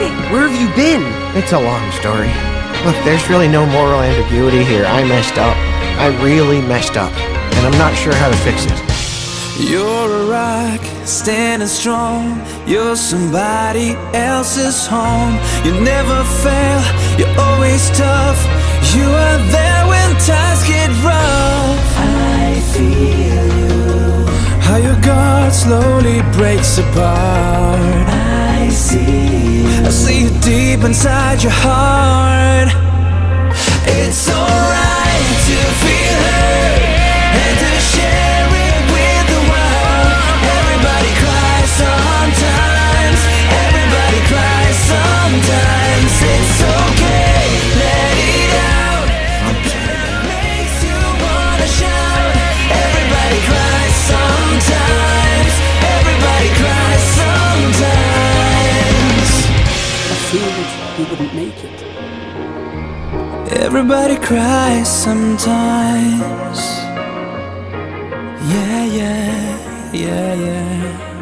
hiding? Where have you been? It's a long story. Look, there's really no moral ambiguity here. I messed up. I really messed up. And I'm not sure how to fix it. You're a rock, standing strong. You're somebody else's home. You never fail, you're always tough. You are there when times get rough. I feel you. How your guard slowly breaks apart. I see you deep inside your heart. It's alright to feel hurt and to share it with the world. Everybody cries sometimes. Everybody cries sometimes. It's okay, let it out. Makes you wanna shout. Everybody cries sometimes. Everybody cries sometimes. I feared you wouldn't make it. Everybody cries sometimes. Yeah, yeah, yeah, yeah.